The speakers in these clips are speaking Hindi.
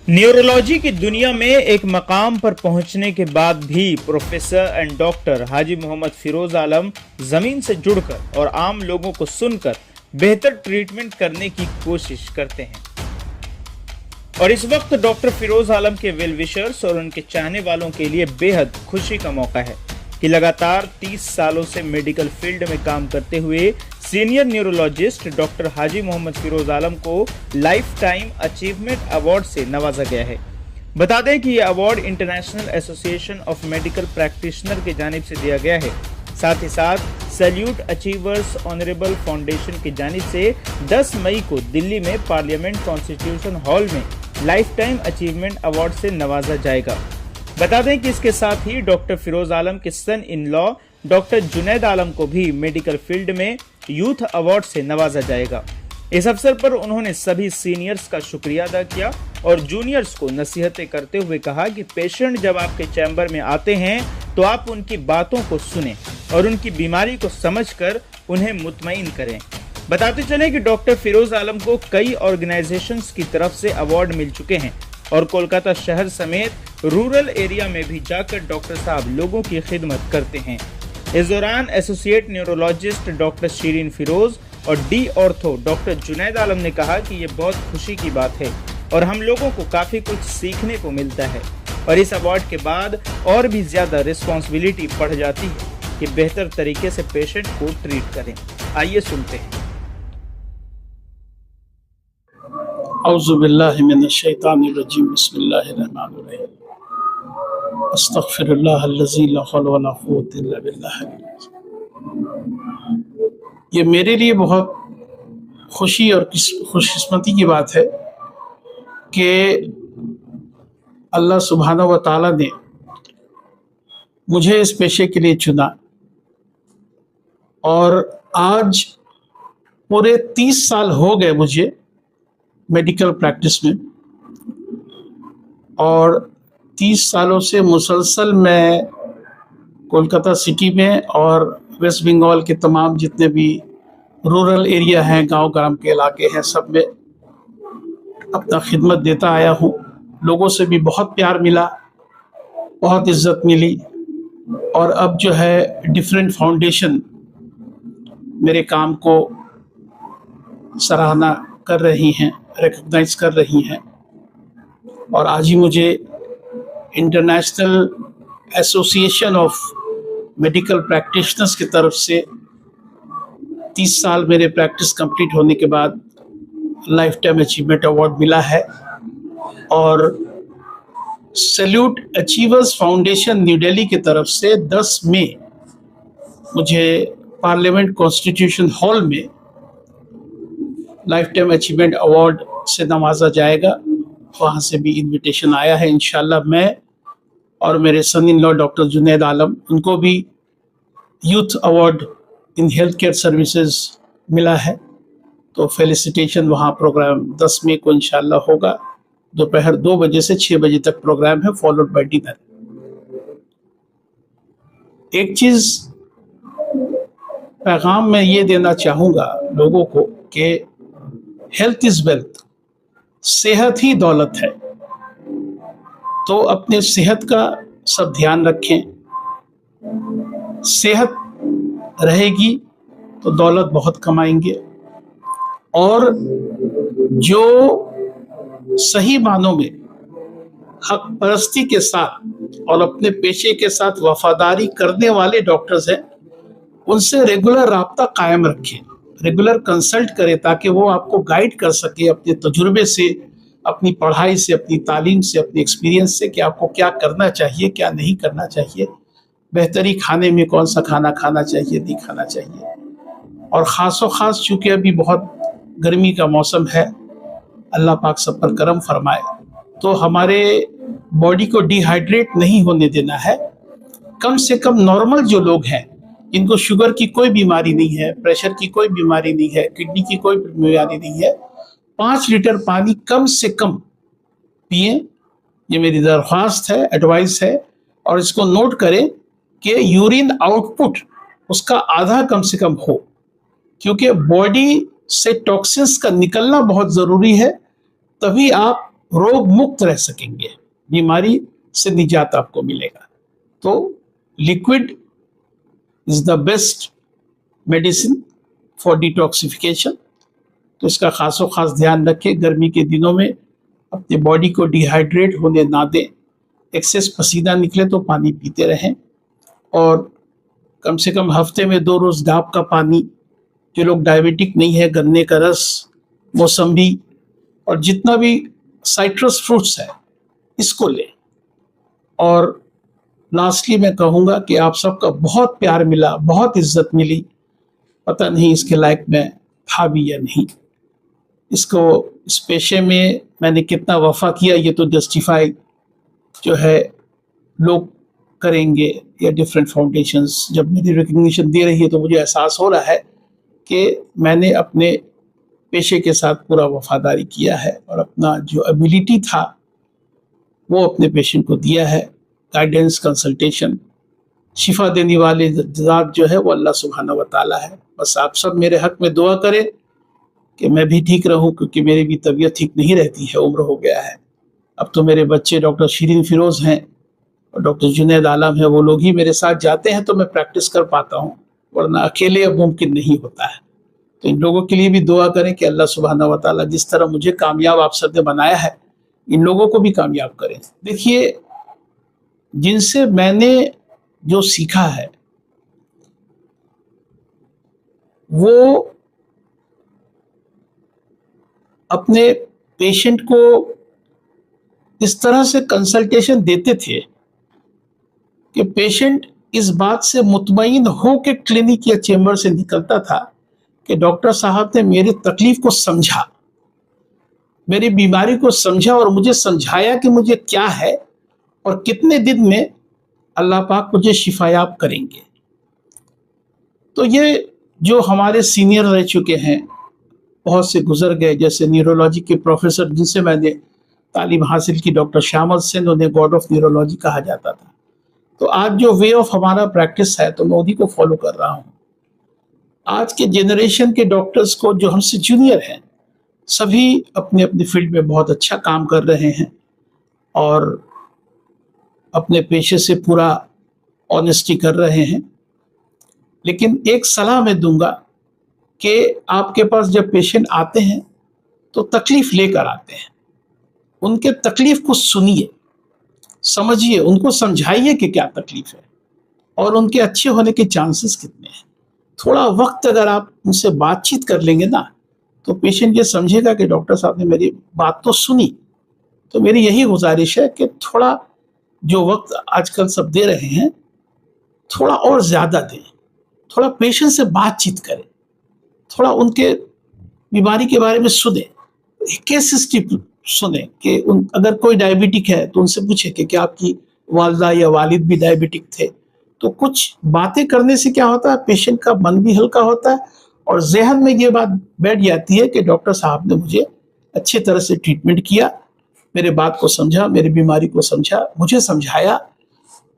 न्यूरोलॉजी की दुनिया में एक मकाम पर पहुंचने के बाद भी प्रोफेसर एंड डॉक्टर हाजी मोहम्मद फिरोज आलम जमीन से जुड़कर और आम लोगों को सुनकर बेहतर ट्रीटमेंट करने की कोशिश करते हैं। और इस वक्त डॉक्टर फिरोज आलम के वेल विशर्स और उनके चाहने वालों के लिए बेहद खुशी का मौका है कि लगातार 30 सालों से मेडिकल फील्ड में काम करते हुए सीनियर न्यूरोलॉजिस्ट डॉक्टर हाजी मोहम्मद फिरोज आलम को लाइफ टाइम अचीवमेंट अवार्ड से नवाजा गया है। बता दें कि यह award international association of medical practitioner की जानिब से दिया गया है। साथ ही साथ सैल्यूट अचीवर्स ऑनरेबल फाउंडेशन की जानिब से 10 मई को दिल्ली में पार्लियामेंट कॉन्स्टिट्यूशन हॉल में लाइफ टाइम अचीवमेंट अवार्ड से नवाजा जाएगा। बता दें कि इसके साथ ही डॉक्टर फिरोज आलम के सन इन लॉ डॉक्टर जुनैद आलम को भी मेडिकल फील्ड में यूथ अवार्ड से नवाजा जाएगा। इस अवसर पर उन्होंने सभी सीनियर्स का शुक्रिया अदा किया और जूनियर्स को नसीहतें करते हुए कहा कि पेशेंट जब आपके चैम्बर में आते हैं तो आप उनकी बातों को सुनें और उनकी बीमारी को समझकर उन्हें मुतमईन करें। बताते चलें कि डॉक्टर फिरोज आलम को कई ऑर्गेनाइजेशंस की तरफ से अवार्ड मिल चुके हैं और कोलकाता शहर समेत रूरल एरिया में भी जाकर डॉक्टर साहब लोगों की खिदमत करते हैं। इस दौरान associate neurologist doctor Shireen Firoz और D ortho doctor Junaid Alam ने कहा कि ये बहुत खुशी की बात है और हम लोगों को काफी कुछ सीखने को मिलता है और इस अवार्ड के बाद और भी ज्यादा रिस्पॉन्सिबिलिटी बढ़ जाती है कि बेहतर तरीके से पेशेंट को ट्रीट करें। आइए सुनते हैं। औज़ुबिल्लाहि मिनश्शैतानिर्रजीम बिस्मिल्लाहिर्रहमानिर्रहीम अस्तग़फिरुल्लाहल्लज़ी ला हौला वला क़ुव्वता इल्ला बिल्लाह। ये मेरे लिए बहुत खुशी और खुशकिस्मती की बात है कि अल्लाह सुब्हानहू व तआला ने मुझे इस पेशे के लिए चुना और आज पूरे 30 साल हो गए मुझे मेडिकल प्रैक्टिस में और 30 सालों से मुसलसल मैं कोलकाता सिटी में और वेस्ट बंगाल के तमाम जितने भी रूरल एरिया हैं, गांव ग्राम के इलाके हैं, सब में अपना खिदमत देता आया हूं। लोगों से भी बहुत प्यार मिला, बहुत इज्जत मिली और अब जो है डिफरेंट फाउंडेशन मेरे काम को सराहना कर रही हैं, रिकॉग्नाइज कर रही हैं और आज ही मुझे international association of medical practitioners की तरफ से 30 साल मेरे प्रैक्टिस कंप्लीट होने के बाद लाइफ टाइम अचीवमेंट अवार्ड मिला है और salute achievers foundation new Delhi की तरफ से 10 मई मुझे पार्लियामेंट कॉन्स्टिट्यूशन हॉल में लाइफ टाइम अचीवमेंट अवार्ड से नवाजा जाएगा। वहाँ से भी इनविटेशन आया है। इंशाल्लाह मैं और मेरे सन इन लॉ डॉक्टर जुनैद आलम, उनको भी youth award in health care services मिला है, तो फेलिसिटेशन वहाँ प्रोग्राम 10 मई को इंशाल्लाह होगा। दोपहर 2 बजे से 6 बजे तक प्रोग्राम है, फॉलोड बाय डिनर। एक चीज़ पैगाम मैं ये देना चाहूँगा लोगों को कि हेल्थ इज़ वेल्थ, सेहत ही दौलत है, तो अपने सेहत का सब ध्यान रखें। सेहत रहेगी तो दौलत बहुत कमाएंगे और जो सही मानों में हक परस्ती के साथ और अपने पेशे के साथ वफादारी करने वाले डॉक्टर्स हैं, उनसे रेगुलर राब्ता कायम रखें, रेगुलर कंसल्ट करें ताकि वो आपको गाइड कर सके अपने तजुर्बे से, अपनी पढ़ाई से, अपनी तालीम से, अपने एक्सपीरियंस से कि आपको क्या करना चाहिए, क्या नहीं करना चाहिए, बेहतरी खाने में कौन सा खाना खाना चाहिए, नहीं खाना चाहिए। और ख़ास चूँकि अभी बहुत गर्मी का मौसम है, अल्लाह पाक सब पर करम फरमाए, तो हमारे बॉडी को डिहाइड्रेट नहीं होने देना है। कम से कम नॉर्मल जो लोग हैं, इनको शुगर की कोई बीमारी नहीं है, प्रेशर की कोई बीमारी नहीं है, किडनी की कोई बीमारी नहीं है, 5 लीटर पानी कम से कम पिएं। ये मेरी दरख्वास्त है, एडवाइस है। और इसको नोट करें कि यूरिन आउटपुट उसका आधा कम से कम हो, क्योंकि बॉडी से टॉक्सिन्स का निकलना बहुत ज़रूरी है, तभी आप रोग मुक्त रह सकेंगे, बीमारी से निजात आपको मिलेगा। तो liquid is the best medicine for detoxification. तो इसका खासो खास ध्यान रखें, गर्मी के दिनों में अपने बॉडी को डिहाइड्रेट होने ना दें, एक्सेस पसीना निकले तो पानी पीते रहें, और कम से कम हफ्ते में 2 रोज डाब का पानी, जो लोग डायबिटिक नहीं है, गन्ने का रस, मौसम्बी और जितना भी साइट्रस फ्रूट्स है इसको लें। और लास्टली मैं कहूँगा कि आप सबका बहुत प्यार मिला, बहुत इज्जत मिली, पता नहीं इसके लायक मैं था भी या नहीं। इसको इस पेशे में मैंने कितना वफा किया ये तो जस्टिफाई जो है लोग करेंगे, या डिफरेंट फाउंडेशंस जब मेरी रिकग्निशन दे रही है तो मुझे एहसास हो रहा है कि मैंने अपने पेशे के साथ पूरा वफादारी किया है और अपना जो एबिलिटी था वो अपने पेशेंट को दिया है। गाइडेंस, कंसल्टेशन, शिफा देने वाले ज़ात जो है वो अल्लाह सुब्हानहू व तआला है। बस आप सब मेरे हक में दुआ करें कि मैं भी ठीक रहूं, क्योंकि मेरी भी तबीयत ठीक नहीं रहती है, उम्र हो गया है। अब तो मेरे बच्चे डॉक्टर शिरीन फिरोज़ हैं और डॉक्टर जुनैद आलम है, वो लोग ही मेरे साथ जाते हैं तो मैं प्रैक्टिस कर पाता हूँ, वरना अकेले अब मुमकिन नहीं होता है। तो इन लोगों के लिए भी दुआ करें कि अल्लाह सुब्हानहू व तआला जिस तरह मुझे कामयाब आप सब ने बनाया है, इन लोगों को भी कामयाब करें। देखिए, जिनसे मैंने जो सीखा है वो अपने पेशेंट को इस तरह से कंसल्टेशन देते थे कि पेशेंट इस बात से मुतमईन हो के क्लिनिक या चेंबर से निकलता था कि डॉक्टर साहब ने मेरी तकलीफ को समझा, मेरी बीमारी को समझा और मुझे समझाया कि मुझे क्या है और कितने दिन में अल्लाह पाक मुझे शिफायाब करेंगे। तो ये जो हमारे सीनियर रह चुके हैं, बहुत से गुजर गए, जैसे न्यूरोलॉजी के प्रोफेसर जिनसे मैंने तालीम हासिल की, डॉक्टर श्यामल सेन, उन्हें गॉड ऑफ न्यूरोलॉजी कहा जाता था। तो आज जो वे ऑफ हमारा प्रैक्टिस है तो मैं उन्हीं को फॉलो कर रहा हूँ। आज के जनरेशन के डॉक्टर्स को जो हमसे जूनियर हैं, सभी अपने अपने फील्ड में बहुत अच्छा काम कर रहे हैं और अपने पेशे से पूरा ऑनेस्टी कर रहे हैं। लेकिन एक सलाह मैं दूंगा कि आपके पास जब पेशेंट आते हैं तो तकलीफ लेकर आते हैं, उनके तकलीफ को सुनिए, समझिए, उनको समझाइए कि क्या तकलीफ है और उनके अच्छे होने के चांसेस कितने हैं। थोड़ा वक्त अगर आप उनसे बातचीत कर लेंगे ना, तो पेशेंट ये समझेगा कि डॉक्टर साहब ने मेरी बात तो सुनी। तो मेरी यही गुजारिश है कि थोड़ा जो वक्त आजकल सब दे रहे हैं, थोड़ा और ज़्यादा दें, थोड़ा पेशेंट से बातचीत करें, थोड़ा उनके बीमारी के बारे में सुने, केस हिस्ट्री सुने कि अगर कोई डायबिटिक है तो उनसे पूछे कि क्या आपकी वालदा या वालिद भी डायबिटिक थे। तो कुछ बातें करने से क्या होता है, पेशेंट का मन भी हल्का होता है और जहन में ये बात बैठ जाती है कि डॉक्टर साहब ने मुझे अच्छी तरह से ट्रीटमेंट किया, मेरे बात को समझा, मेरी बीमारी को समझा, मुझे समझाया।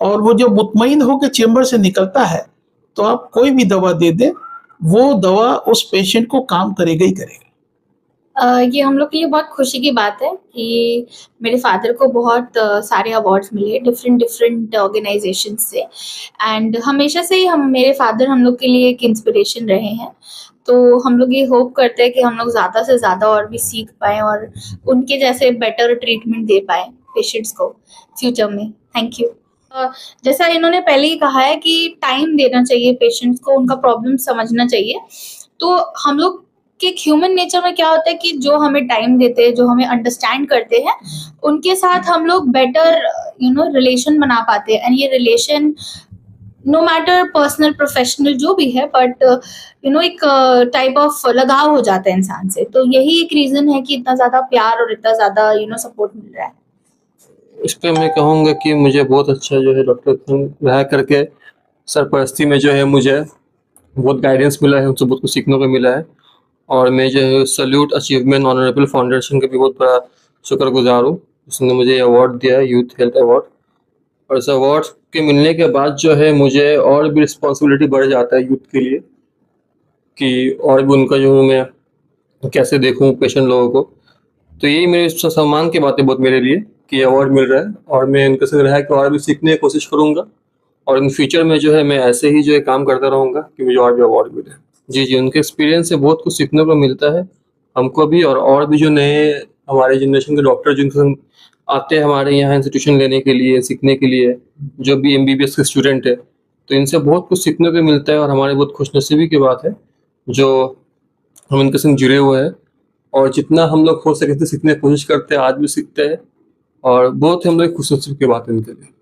और वो जो मुतमईन होकर चेंबर से निकलता है तो आप कोई भी दवा दे दें, वो दवा उस पेशेंट को काम करेगा ही करेगा। ये हम लोग के लिए बहुत खुशी की बात है कि मेरे फादर को बहुत सारे अवार्ड्स मिले डिफरेंट डिफरेंट ऑर्गेनाइजेशन से, एंड हमेशा से ही मेरे फादर हम लोग के लिए एक इंस्पिरेशन रहे हैं। तो हम लोग ये होप करते हैं कि हम लोग ज़्यादा से ज़्यादा और भी सीख पाएँ और उनके जैसे बेटर ट्रीटमेंट दे पाएँ पेशेंट्स को फ्यूचर में। Thank you. जैसा इन्होंने पहले ही कहा है कि टाइम देना चाहिए पेशेंट्स को, उनका प्रॉब्लम समझना चाहिए। तो हम लोग कि ह्यूमन नेचर में क्या होता है कि जो हमें टाइम देते हैं, जो हमें अंडरस्टैंड करते हैं, उनके साथ हम लोग बेटर रिलेशन बना पाते हैं। एंड ये relation no matter personal professional जो भी है, बट एक टाइप ऑफ लगाव हो जाता है इंसान से। तो यही एक रीजन है कि इतना ज्यादा प्यार और इतना ज्यादा सपोर्ट मिल रहा है। इस पे मैं कहूँगा कि मुझे बहुत अच्छा जो है डॉक्टर रहा करके सरपरस्ती में जो है मुझे बहुत गाइडेंस मिला है, उनसे बहुत कुछ सीखने को मिला है। और मैं जो है सल्यूट अचीवमेंट ऑनरेबल फाउंडेशन का भी बहुत बड़ा शुक्रगुजार हूँ, उसने मुझे अवार्ड दिया है, यूथ हेल्थ अवार्ड। और इस अवार्ड के मिलने के बाद जो है मुझे और भी रिस्पॉन्सिबिलिटी बढ़ जाता है यूथ के लिए कि और भी उनका जो मैं कैसे देखूँ पेशेंट लोगों को। तो यही मेरे सम्मान की बात है बहुत मेरे लिए कि अवार्ड मिल रहा है, और मैं इनके संग रह के और भी सीखने की कोशिश करूँगा, और इन फ्यूचर में जो है मैं ऐसे ही जो है काम करता रहूँगा कि मुझे और भी अवार्ड मिले। जी, जी, उनके एक्सपीरियंस से बहुत कुछ सीखने को मिलता है हमको भी, और भी जो नए हमारे जनरेशन के डॉक्टर जिनके संग आते हैं हमारे यहाँ इंस्टीट्यूशन लेने के लिए, सीखने के लिए, जो भी एमबीबीएस के स्टूडेंट है, तो इनसे बहुत कुछ सीखने को मिलता है, और हमारे बहुत खुशनसीबी की बात है जो हम इनके संग जुड़े हुए हैं, और जितना हम लोग हो सके सीखने की कोशिश करते हैं, आज भी सीखते हैं, और बहुत हम लोग खुशनसीब की बात है इनके लिए।